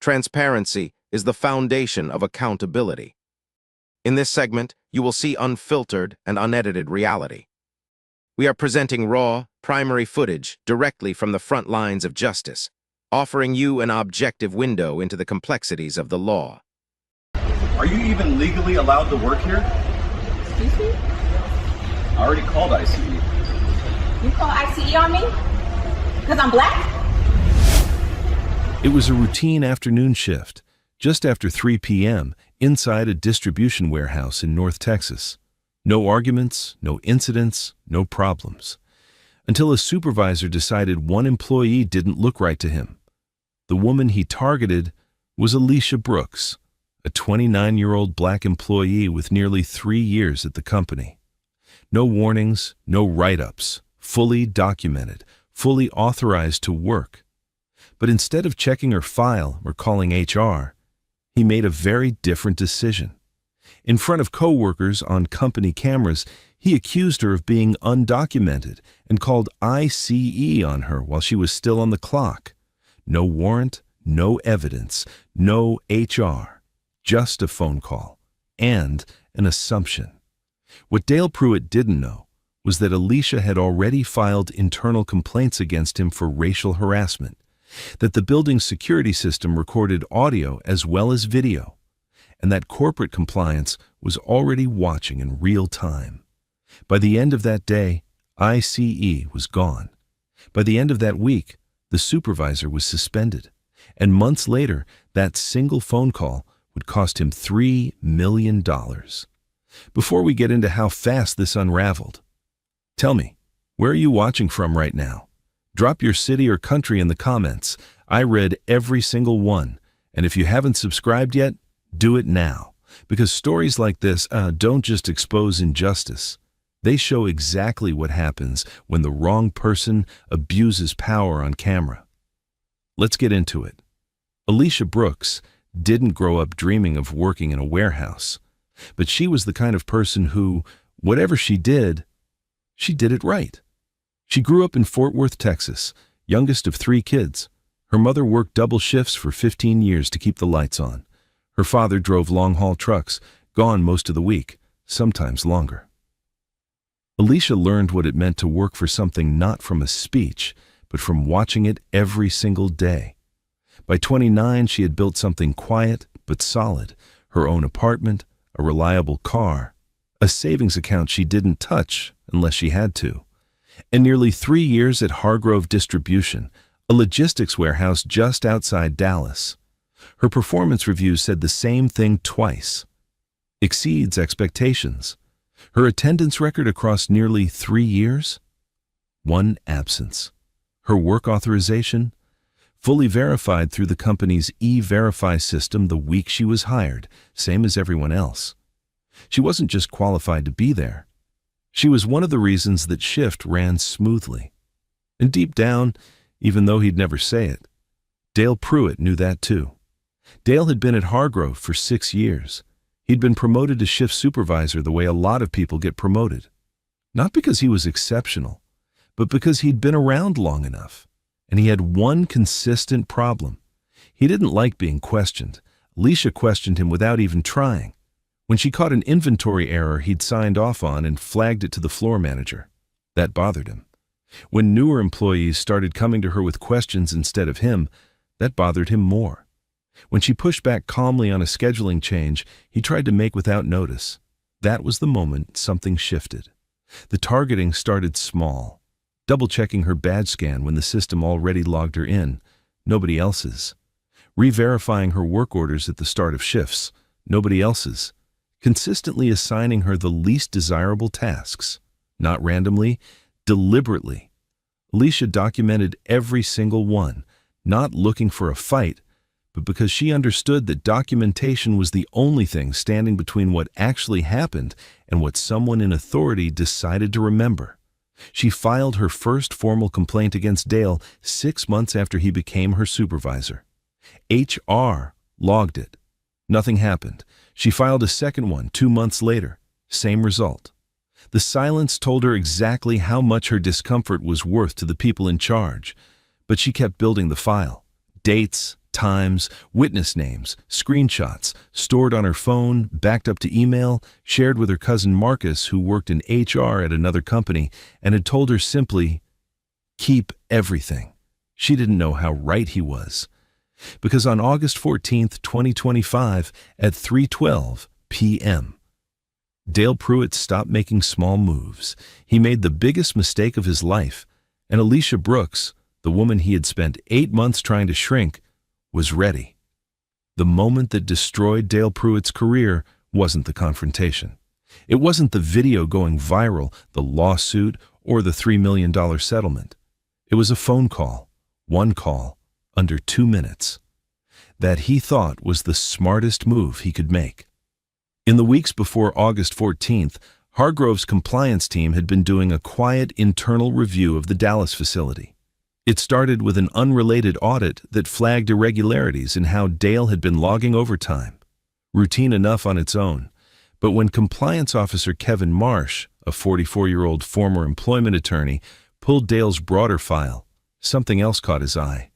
Transparency is the foundation of accountability. In this segment, you will see unfiltered and unedited reality. We are presenting raw, primary footage directly from the front lines of justice, offering you an objective window into the complexities of the law. Are you even legally allowed to work here? Excuse me? I already called ICE. You call ICE on me? Because I'm black? It was a routine afternoon shift, just after 3 p.m., inside a distribution warehouse in North Texas. No arguments, no incidents, no problems. Until a supervisor decided one employee didn't look right to him. The woman he targeted was Alicia Brooks, a 29-year-old black employee with nearly 3 years at the company. No warnings, no write-ups, fully documented, fully authorized to work. But instead of checking her file or calling HR, he made a very different decision. In front of coworkers on company cameras, he accused her of being undocumented and called ICE on her while she was still on the clock. No warrant, no evidence, no HR, just a phone call and an assumption. What Dale Pruitt didn't know was that Alicia had already filed internal complaints against him for racial harassment, that the building's security system recorded audio as well as video, and that corporate compliance was already watching in real time. By the end of that day, ICE was gone. By the end of that week, the supervisor was suspended, and months later, that single phone call would cost him $3 million. Before we get into how fast this unraveled, tell me, where are you watching from right now? Drop your city or country in the comments. I read every single one, and if you haven't subscribed yet, do it now, because stories like this don't just expose injustice. They show exactly what happens when the wrong person abuses power on camera. Let's get into it. Alicia Brooks didn't grow up dreaming of working in a warehouse, but she was the kind of person who, whatever she did it right. She grew up in Fort Worth, Texas, youngest of 3 kids. Her mother worked double shifts for 15 years to keep the lights on. Her father drove long-haul trucks, gone most of the week, sometimes longer. Alicia learned what it meant to work for something not from a speech, but from watching it every single day. By 29, she had built something quiet but solid, her own apartment, a reliable car, a savings account she didn't touch unless she had to, and nearly 3 years at Hargrove Distribution, a logistics warehouse just outside Dallas. Her performance reviews said the same thing twice. Exceeds expectations. Her attendance record across nearly 3 years? 1 absence. Her work authorization? Fully verified through the company's E-Verify system the week she was hired, same as everyone else. She wasn't just qualified to be there. She was one of the reasons that shift ran smoothly. And deep down, even though he'd never say it, Dale Pruitt knew that too. Dale had been at Hargrove for 6 years. He'd been promoted to shift supervisor the way a lot of people get promoted. Not because he was exceptional, but because he'd been around long enough. And he had one consistent problem. He didn't like being questioned. Alicia questioned him without even trying. When she caught an inventory error he'd signed off on and flagged it to the floor manager, that bothered him. When newer employees started coming to her with questions instead of him, that bothered him more. When she pushed back calmly on a scheduling change he tried to make without notice, that was the moment something shifted. The targeting started small, double-checking her badge scan when the system already logged her in, nobody else's. Re-verifying her work orders at the start of shifts, nobody else's. Consistently assigning her the least desirable tasks, not randomly, deliberately. Alicia documented every single one, not looking for a fight, but because she understood that documentation was the only thing standing between what actually happened and what someone in authority decided to remember. She filed her first formal complaint against Dale 6 months after he became her supervisor. HR logged it. Nothing happened. She filed a second one 2 months later. Same result. The silence told her exactly how much her discomfort was worth to the people in charge, but she kept building the file. Dates, times, witness names, screenshots, stored on her phone, backed up to email, shared with her cousin Marcus, who worked in HR at another company, and had told her simply, "Keep everything." She didn't know how right he was. Because on August 14th, 2025, at 3:12 p.m., Dale Pruitt stopped making small moves. He made the biggest mistake of his life, and Alicia Brooks, the woman he had spent 8 months trying to shrink, was ready. The moment that destroyed Dale Pruitt's career wasn't the confrontation. It wasn't the video going viral, the lawsuit, or the $3 million settlement. It was a phone call, one call, under 2 minutes, that he thought was the smartest move he could make. In the weeks before August 14th, Hargrove's compliance team had been doing a quiet internal review of the Dallas facility. It started with an unrelated audit that flagged irregularities in how Dale had been logging overtime. Routine enough on its own, but when Compliance Officer Kevin Marsh, a 44-year-old former employment attorney, pulled Dale's broader file, something else caught his eye.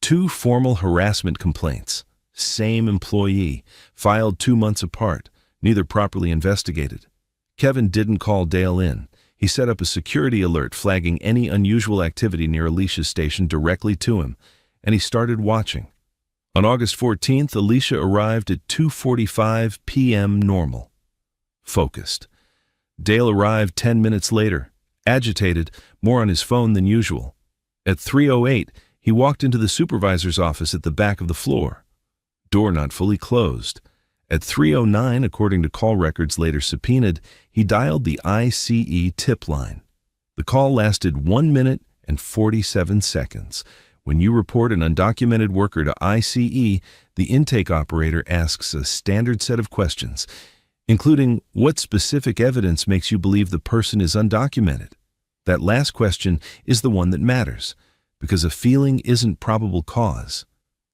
2 formal harassment complaints, same employee, filed 2 months apart, neither properly investigated. Kevin didn't call Dale in. He set up a security alert flagging any unusual activity near Alicia's station directly to him, and he started watching. On August 14th, Alicia arrived at 2:45 p.m. normal. Focused. Dale arrived 10 minutes later, agitated, more on his phone than usual. At 3:08, he walked into the supervisor's office at the back of the floor. Door not fully closed. At 3:09, according to call records later subpoenaed, he dialed the ICE tip line. The call lasted 1 minute and 47 seconds. When you report an undocumented worker to ICE, the intake operator asks a standard set of questions, including what specific evidence makes you believe the person is undocumented. That last question is the one that matters, because a feeling isn't probable cause.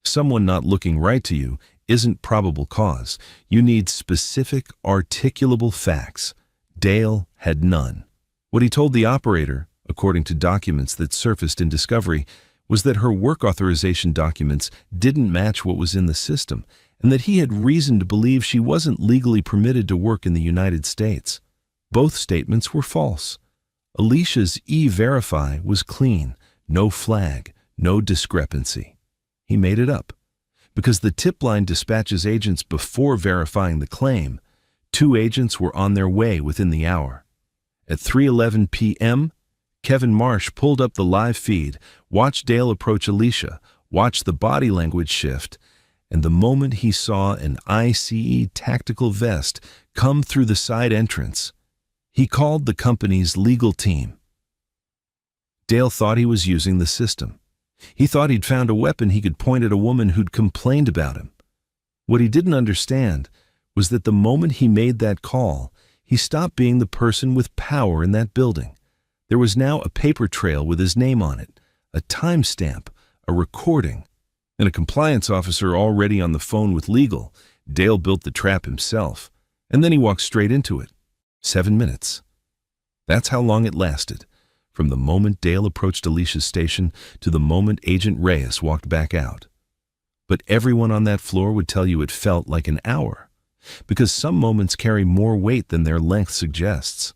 Someone not looking right to you isn't probable cause. You need specific, articulable facts. Dale had none. What he told the operator, according to documents that surfaced in discovery, was that her work authorization documents didn't match what was in the system, and that he had reason to believe she wasn't legally permitted to work in the United States. Both statements were false. Alicia's E-Verify was clean, no flag, no discrepancy. He made it up. Because the tip line dispatches agents before verifying the claim, 2 agents were on their way within the hour. At 3:11 p.m., Kevin Marsh pulled up the live feed, watched Dale approach Alicia, watched the body language shift, and the moment he saw an ICE tactical vest come through the side entrance, he called the company's legal team. Dale thought he was using the system. He thought he'd found a weapon he could point at a woman who'd complained about him. What he didn't understand was that the moment he made that call, he stopped being the person with power in that building. There was now a paper trail with his name on it, a timestamp, a recording, and a compliance officer already on the phone with legal. Dale built the trap himself, and then he walked straight into it. 7 minutes. That's how long it lasted. From the moment Dale approached Alicia's station to the moment Agent Reyes walked back out. But everyone on that floor would tell you it felt like an hour, because some moments carry more weight than their length suggests.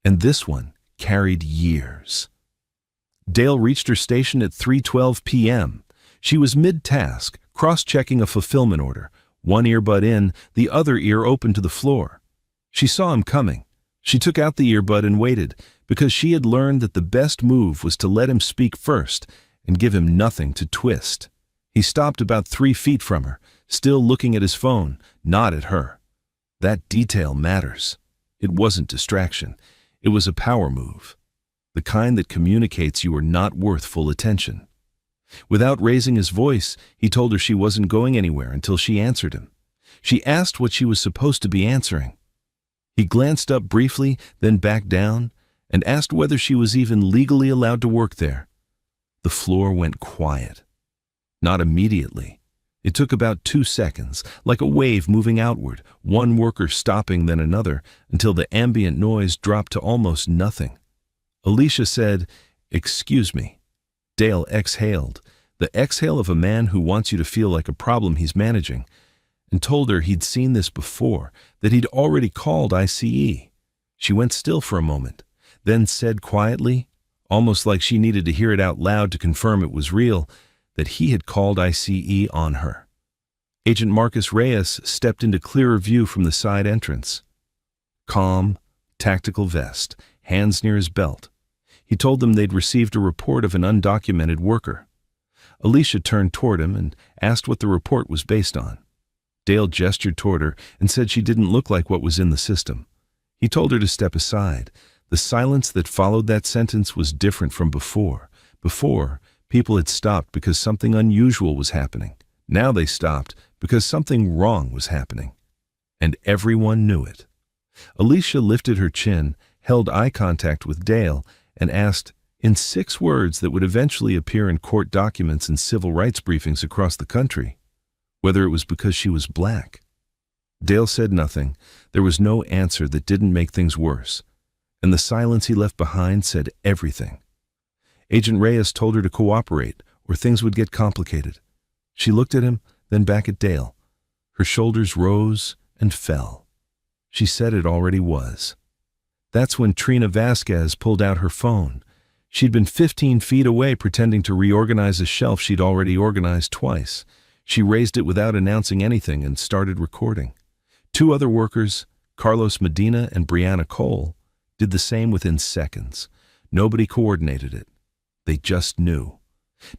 And this one carried years. Dale reached her station at 3:12 p.m. She was mid-task, cross-checking a fulfillment order, one earbud in, the other ear open to the floor. She saw him coming. She took out the earbud and waited, because she had learned that the best move was to let him speak first and give him nothing to twist. He stopped about 3 feet from her, still looking at his phone, not at her. That detail matters. It wasn't distraction. It was a power move, the kind that communicates you are not worth full attention. Without raising his voice, he told her she wasn't going anywhere until she answered him. She asked what she was supposed to be answering. He glanced up briefly, then back down, and asked whether she was even legally allowed to work there. The floor went quiet. Not immediately. It took about 2 seconds, like a wave moving outward, one worker stopping then another, until the ambient noise dropped to almost nothing. Alicia said, "Excuse me." Dale exhaled. the exhale of a man who wants you to feel like a problem he's managing, and told her he'd seen this before, that he'd already called ICE. She went still for a moment, then said quietly, almost like she needed to hear it out loud to confirm it was real, that he had called ICE on her. Agent Marcus Reyes stepped into clearer view from the side entrance. Calm, tactical vest, hands near his belt. He told them they'd received a report of an undocumented worker. Alicia turned toward him and asked what the report was based on. Dale gestured toward her and said she didn't look like what was in the system. He told her to step aside. The silence that followed that sentence was different from before. Before, people had stopped because something unusual was happening. Now they stopped because something wrong was happening. And everyone knew it. Alicia lifted her chin, held eye contact with Dale, and asked, in 6 words that would eventually appear in court documents and civil rights briefings across the country, whether it was because she was black. Dale said nothing. There was no answer that didn't make things worse. And the silence he left behind said everything. Agent Reyes told her to cooperate, or things would get complicated. She looked at him, then back at Dale. Her shoulders rose and fell. She said it already was. That's when Trina Vasquez pulled out her phone. She'd been 15 feet away pretending to reorganize a shelf she'd already organized twice. She raised it without announcing anything and started recording. 2 other workers, Carlos Medina and Brianna Cole, did the same within seconds. Nobody coordinated it. They just knew.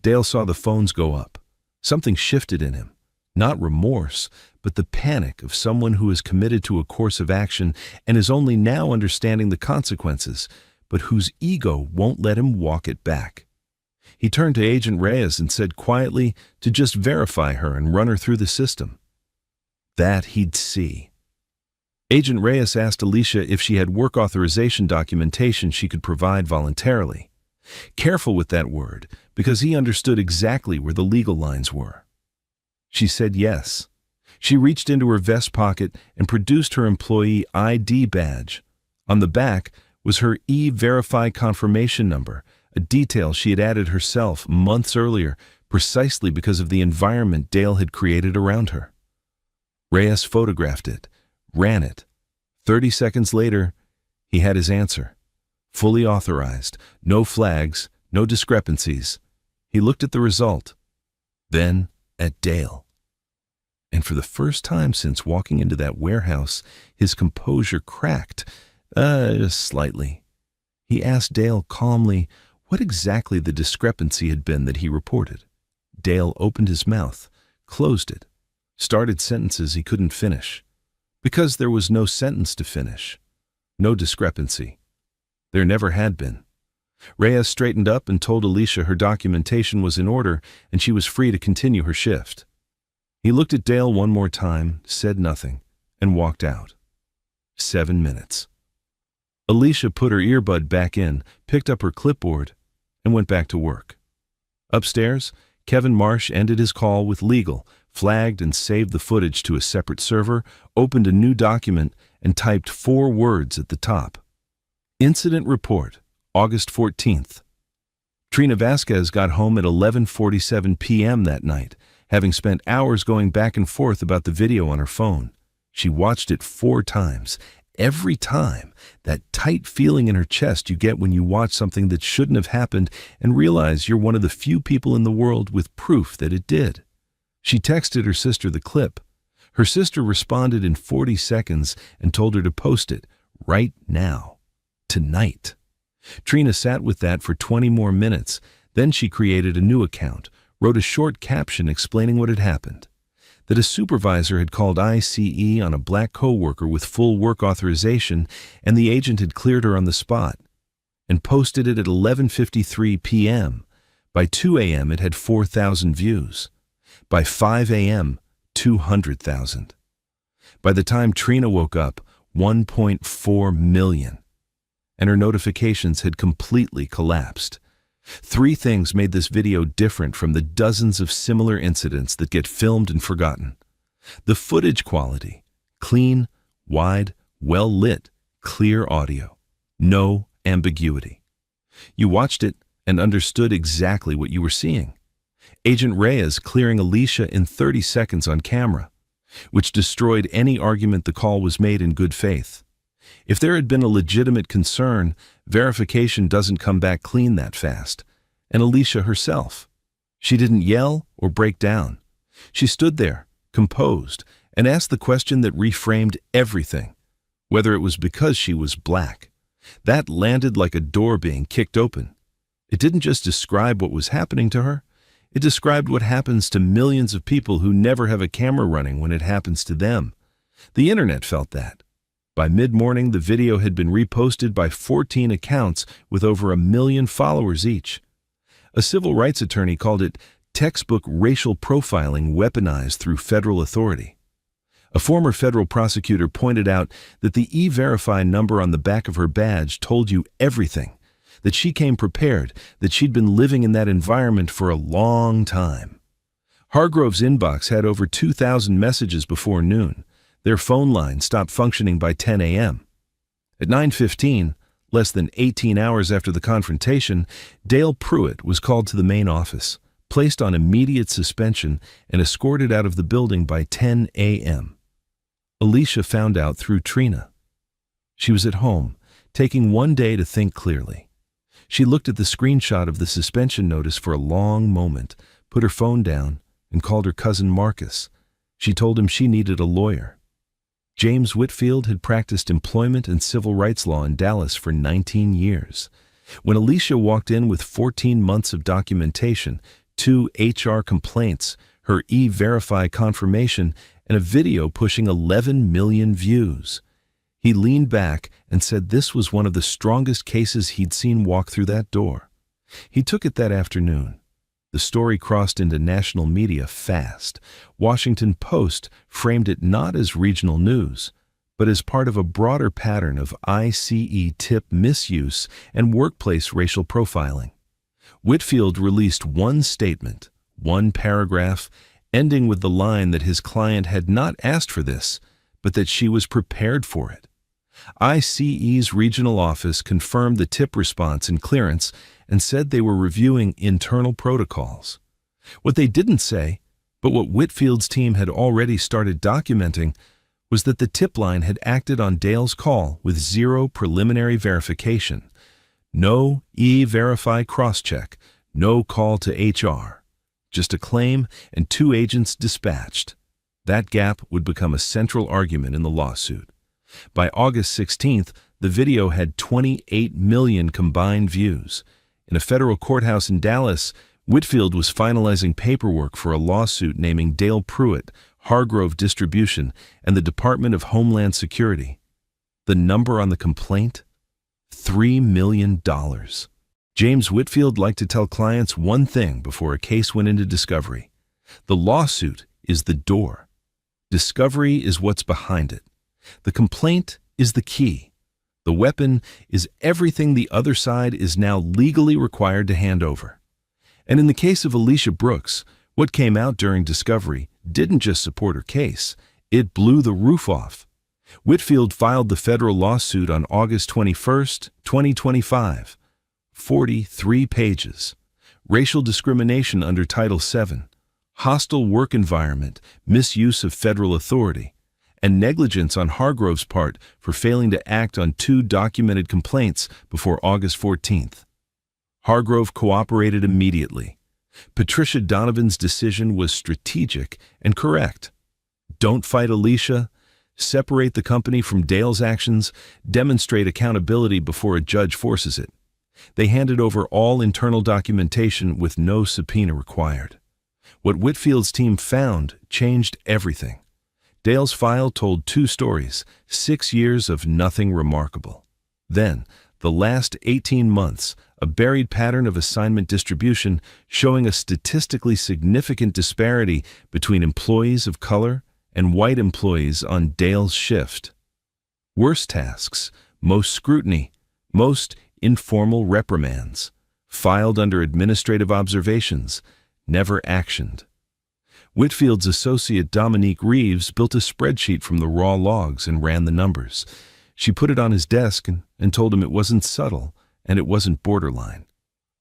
Dale saw the phones go up. Something shifted in him. Not remorse, but the panic of someone who is committed to a course of action and is only now understanding the consequences, but whose ego won't let him walk it back. He turned to Agent Reyes and said quietly to just verify her and run her through the system. That he'd see. Agent Reyes asked Alicia if she had work authorization documentation she could provide voluntarily. Careful with that word, because he understood exactly where the legal lines were. She said yes. She reached into her vest pocket and produced her employee ID badge. On the back was her E-Verify confirmation number, a detail she had added herself months earlier, precisely because of the environment Dale had created around her. Reyes photographed it, ran it. 30 seconds later, he had his answer. Fully authorized, no flags, no discrepancies. He looked at the result, then at Dale. And for the first time since walking into that warehouse, his composure cracked, slightly. He asked Dale calmly what exactly the discrepancy had been that he reported. Dale opened his mouth, closed it, started sentences he couldn't finish. Because there was no sentence to finish. No discrepancy. There never had been. Reyes straightened up and told Alicia her documentation was in order and she was free to continue her shift. He looked at Dale one more time, said nothing, and walked out. 7 minutes. Alicia put her earbud back in, picked up her clipboard, and went back to work. Upstairs, Kevin Marsh ended his call with legal, flagged and saved the footage to a separate server, opened a new document, and typed 4 words at the top. Incident report, August 14th. Trina Vasquez got home at 11:47 p.m. that night, having spent hours going back and forth about the video on her phone. She watched it 4 times. Every time, that tight feeling in her chest you get when you watch something that shouldn't have happened and realize you're one of the few people in the world with proof that it did. She texted her sister the clip. Her sister responded in 40 seconds and told her to post it right now, tonight. Trina sat with that for 20 more minutes. Then she created a new account, wrote a short caption explaining what had happened. That a supervisor had called ICE on a black co-worker with full work authorization and the agent had cleared her on the spot, and posted it at 11:53 p.m. By 2 a.m. it had 4,000 views. By 5 a.m., 200,000. By the time Trina woke up, 1.4 million. And her notifications had completely collapsed. 3 things made this video different from the dozens of similar incidents that get filmed and forgotten. The footage quality, clean, wide, well-lit, clear audio. No ambiguity. You watched it and understood exactly what you were seeing. Agent Reyes clearing Alicia in 30 seconds on camera, which destroyed any argument the call was made in good faith. If there had been a legitimate concern, verification doesn't come back clean that fast. And Alicia herself, she didn't yell or break down. She stood there, composed, and asked the question that reframed everything, whether it was because she was black. That landed like a door being kicked open. It didn't just describe what was happening to her, it described what happens to millions of people who never have a camera running when it happens to them. The internet felt that. By mid-morning, the video had been reposted by 14 accounts with over 1 million followers each. A civil rights attorney called it textbook racial profiling weaponized through federal authority. A former federal prosecutor pointed out that the E-Verify number on the back of her badge told you everything, that she came prepared, that she'd been living in that environment for a long time. Hargrove's inbox had over 2,000 messages before noon. Their phone line stopped functioning by 10 a.m. At 9:15, less than 18 hours after the confrontation, Dale Pruitt was called to the main office, placed on immediate suspension, and escorted out of the building by 10 a.m. Alicia found out through Trina. She was at home, taking one day to think clearly. She looked at the screenshot of the suspension notice for a long moment, put her phone down, and called her cousin Marcus. She told him she needed a lawyer. James Whitfield had practiced employment and civil rights law in Dallas for 19 years. When Alicia walked in with 14 months of documentation, 2 HR complaints, her E-Verify confirmation, and a video pushing 11 million views, he leaned back and said this was one of the strongest cases he'd seen walk through that door. He took it that afternoon. The story crossed into national media fast. Washington Post framed it not as regional news, but as part of a broader pattern of ICE tip misuse and workplace racial profiling. Whitfield released one statement, one paragraph, ending with the line that his client had not asked for this, but that she was prepared for it. ICE's regional office confirmed the tip response and clearance and said they were reviewing internal protocols. What they didn't say, but what Whitfield's team had already started documenting, was that the tip line had acted on Dale's call with 0 preliminary verification. No E-Verify cross-check, no call to HR. Just a claim and 2 agents dispatched. That gap would become a central argument in the lawsuit. By August 16th, the video had 28 million combined views. In a federal courthouse in Dallas, Whitfield was finalizing paperwork for a lawsuit naming Dale Pruitt, Hargrove Distribution, and the Department of Homeland Security. The number on the complaint? $3 million. James Whitfield liked to tell clients one thing before a case went into discovery. The lawsuit is the door. Discovery is what's behind it. The complaint is the key. The weapon is everything the other side is now legally required to hand over. And in the case of Alicia Brooks, what came out during discovery didn't just support her case, it blew the roof off. Whitfield filed the federal lawsuit on August 21, 2025. 43 pages. Racial discrimination under Title VII, hostile work environment, misuse of federal authority, and negligence on Hargrove's part for failing to act on 2 documented complaints before August 14th. Hargrove cooperated immediately. Patricia Donovan's decision was strategic and correct. Don't fight Alicia. Separate the company from Dale's actions. Demonstrate accountability before a judge forces it. They handed over all internal documentation with no subpoena required. What Whitfield's team found changed everything. Dale's file told 2 stories, 6 years of nothing remarkable. Then, the last 18 months, a buried pattern of assignment distribution showing a statistically significant disparity between employees of color and white employees on Dale's shift. Worst tasks, most scrutiny, most informal reprimands, filed under administrative observations, never actioned. Whitfield's associate Dominique Reeves built a spreadsheet from the raw logs and ran the numbers. She put it on his desk and told him it wasn't subtle and it wasn't borderline.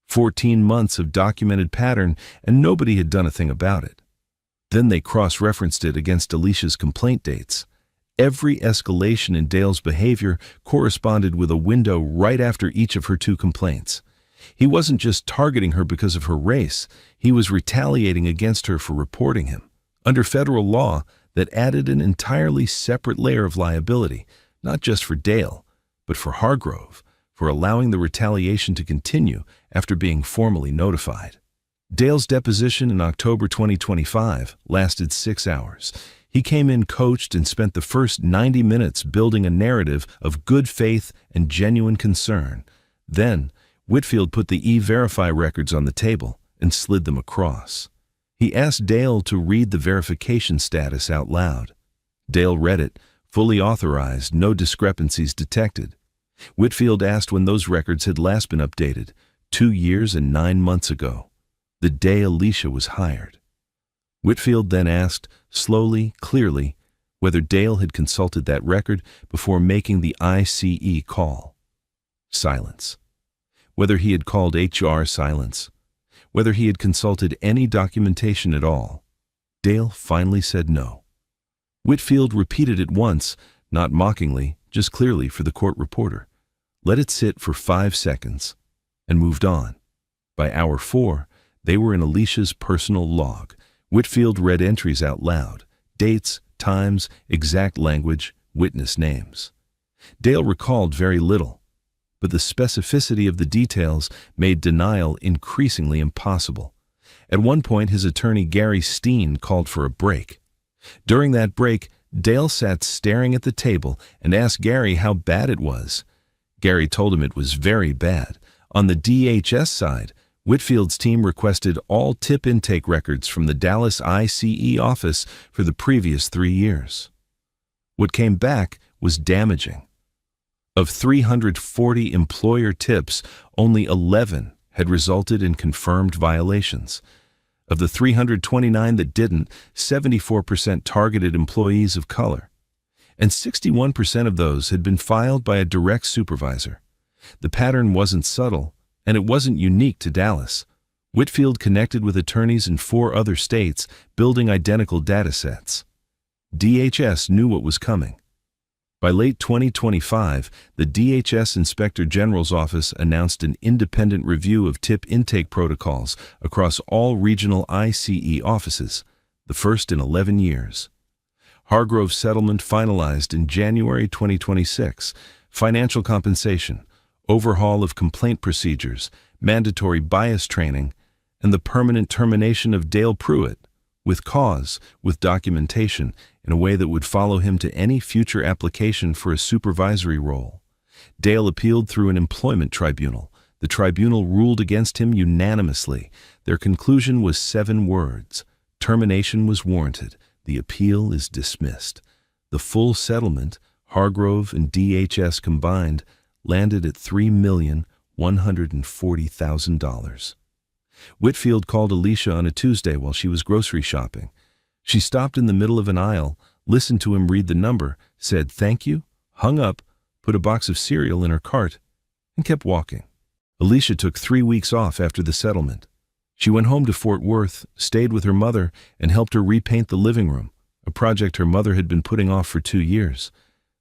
14 months of documented pattern, and nobody had done a thing about it. Then they cross-referenced it against Alicia's complaint dates. Every escalation in Dale's behavior corresponded with a window right after each of her 2 complaints. He wasn't just targeting her because of her race, he was retaliating against her for reporting him. Under federal law, that added an entirely separate layer of liability, not just for Dale, but for Hargrove, for allowing the retaliation to continue after being formally notified. Dale's deposition in October 2025 lasted 6 hours. He came in coached and spent the first 90 minutes building a narrative of good faith and genuine concern. Then, Whitfield put the E-Verify records on the table and slid them across. He asked Dale to read the verification status out loud. Dale read it, fully authorized, no discrepancies detected. Whitfield asked when those records had last been updated, 2 years and 9 months ago, the day Alicia was hired. Whitfield then asked, slowly, clearly, whether Dale had consulted that record before making the ICE call. Silence. Whether he had called HR, silence. Whether he had consulted any documentation at all. Dale finally said no. Whitfield repeated it once, not mockingly, just clearly for the court reporter. Let it sit for 5 seconds, and moved on. By hour 4, they were in Alicia's personal log. Whitfield read entries out loud, dates, times, exact language, witness names. Dale recalled very little, but the specificity of the details made denial increasingly impossible. At one point, his attorney Gary Steen called for a break. During that break, Dale sat staring at the table and asked Gary how bad it was. Gary told him it was very bad. On the DHS side, Whitfield's team requested all tip intake records from the Dallas ICE office for the previous 3 years. What came back was damaging. Of 340 employer tips, only 11 had resulted in confirmed violations. Of the 329 that didn't, 74% targeted employees of color. And 61% of those had been filed by a direct supervisor. The pattern wasn't subtle, and it wasn't unique to Dallas. Whitfield connected with attorneys in 4 other states, building identical data sets. DHS knew what was coming. By late 2025, the DHS Inspector General's office announced an independent review of tip intake protocols across all regional ICE offices, the first in 11 years. Hargrove's settlement finalized in January 2026, financial compensation, overhaul of complaint procedures, mandatory bias training, and the permanent termination of Dale Pruitt, with cause, with documentation, in a way that would follow him to any future application for a supervisory role. Dale appealed through an employment tribunal. The tribunal ruled against him unanimously. Their conclusion was 7 words. Termination was warranted. The appeal is dismissed. The full settlement, Hargrove and DHS combined, landed at $3,140,000. Whitfield called Alicia on a Tuesday while she was grocery shopping. She stopped in the middle of an aisle, listened to him read the number, said thank you, hung up, put a box of cereal in her cart, and kept walking. Alicia took 3 weeks off after the settlement. She went home to Fort Worth, stayed with her mother, and helped her repaint the living room, a project her mother had been putting off for 2 years.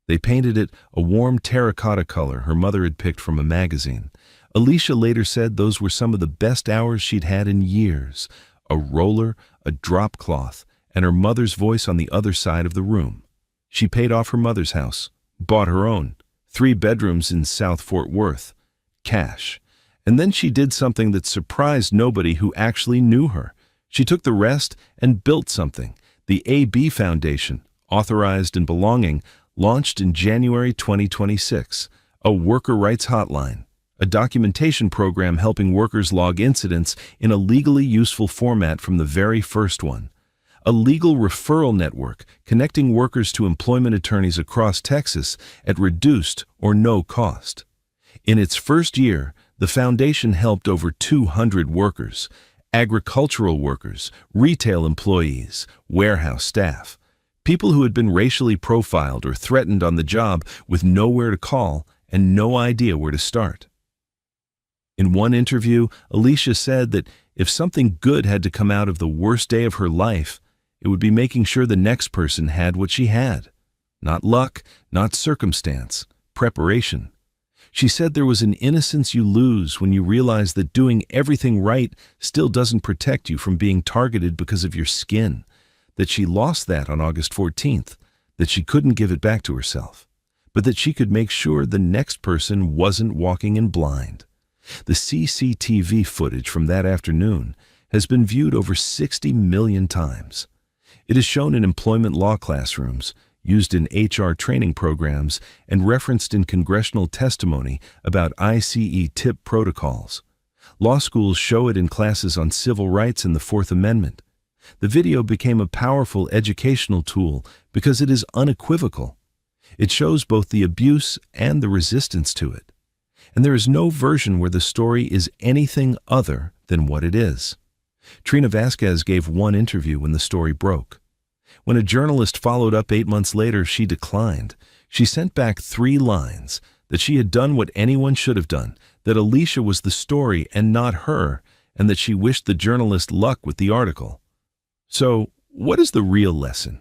They painted it a warm terracotta color her mother had picked from a magazine. Alicia later said those were some of the best hours she'd had in years. A roller, a drop cloth, and her mother's voice on the other side of the room. She paid off her mother's house, bought her own, 3 bedrooms in South Fort Worth, cash. And then she did something that surprised nobody who actually knew her. She took the rest and built something. The AB Foundation, authorized and belonging, launched in January 2026, a worker rights hotline, a documentation program helping workers log incidents in a legally useful format from the very first one, a legal referral network connecting workers to employment attorneys across Texas at reduced or no cost. In its first year, the foundation helped over 200 workers, agricultural workers, retail employees, warehouse staff, people who had been racially profiled or threatened on the job with nowhere to call and no idea where to start. In one interview, Alicia said that if something good had to come out of the worst day of her life, it would be making sure the next person had what she had. Not luck, not circumstance, preparation. She said there was an innocence you lose when you realize that doing everything right still doesn't protect you from being targeted because of your skin, that she lost that on August 14th, that she couldn't give it back to herself, but that she could make sure the next person wasn't walking in blind. The CCTV footage from that afternoon has been viewed over 60 million times. It is shown in employment law classrooms, used in HR training programs, and referenced in congressional testimony about ICE tip protocols. Law schools show it in classes on civil rights and the Fourth Amendment. The video became a powerful educational tool because it is unequivocal. It shows both the abuse and the resistance to it. And there is no version where the story is anything other than what it is. Trina Vasquez gave one interview when the story broke. When a journalist followed up 8 months later, she declined. She sent back 3 lines, that she had done what anyone should have done, that Alicia was the story and not her, and that she wished the journalist luck with the article. So, what is the real lesson?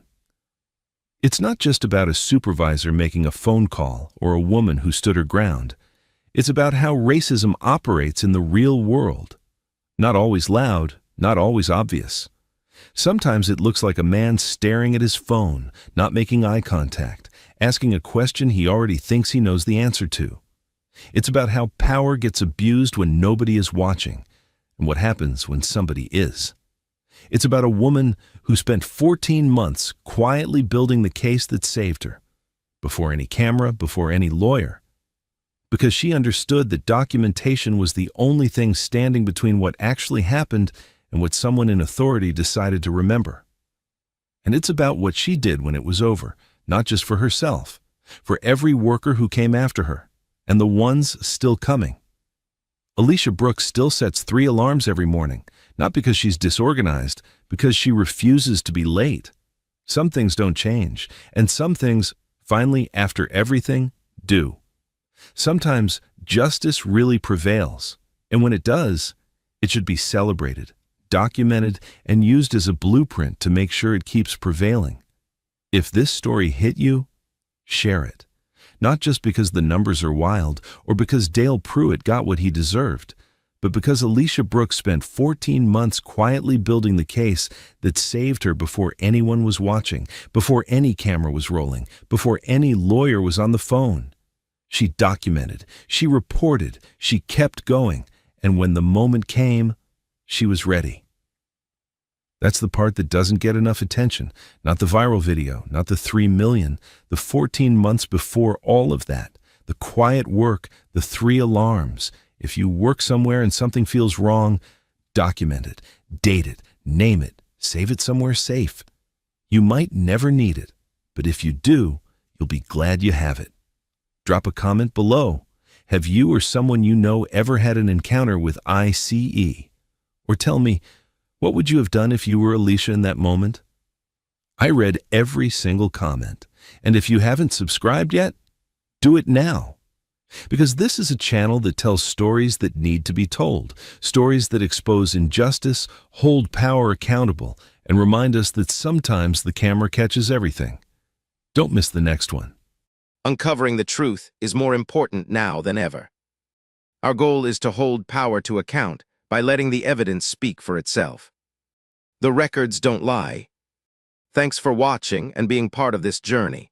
It's not just about a supervisor making a phone call or a woman who stood her ground. It's about how racism operates in the real world. Not always loud, not always obvious. Sometimes it looks like a man staring at his phone, not making eye contact, asking a question he already thinks he knows the answer to. It's about how power gets abused when nobody is watching, and what happens when somebody is. It's about a woman who spent 14 months quietly building the case that saved her, before any camera, before any lawyer, because she understood that documentation was the only thing standing between what actually happened and what someone in authority decided to remember. And it's about what she did when it was over, not just for herself, for every worker who came after her, and the ones still coming. Alicia Brooks still sets 3 alarms every morning, not because she's disorganized, because she refuses to be late. Some things don't change, and some things, finally, after everything, do. Sometimes justice really prevails, and when it does, it should be celebrated, documented, and used as a blueprint to make sure it keeps prevailing. If this story hit you, share it. Not just because the numbers are wild or because Dale Pruitt got what he deserved, but because Alicia Brooks spent 14 months quietly building the case that saved her before anyone was watching, before any camera was rolling, before any lawyer was on the phone. She documented, she reported, she kept going, and when the moment came, she was ready. That's the part that doesn't get enough attention, not the viral video, not the 3 million, the 14 months before all of that, the quiet work, the 3 alarms. If you work somewhere and something feels wrong, document it, date it, name it, save it somewhere safe. You might never need it, but if you do, you'll be glad you have it. Drop a comment below. Have you or someone you know ever had an encounter with ICE? Or tell me, what would you have done if you were Alicia in that moment? I read every single comment, and if you haven't subscribed yet, do it now. Because this is a channel that tells stories that need to be told, stories that expose injustice, hold power accountable, and remind us that sometimes the camera catches everything. Don't miss the next one. Uncovering the truth is more important now than ever. Our goal is to hold power to account by letting the evidence speak for itself. The records don't lie. Thanks for watching and being part of this journey.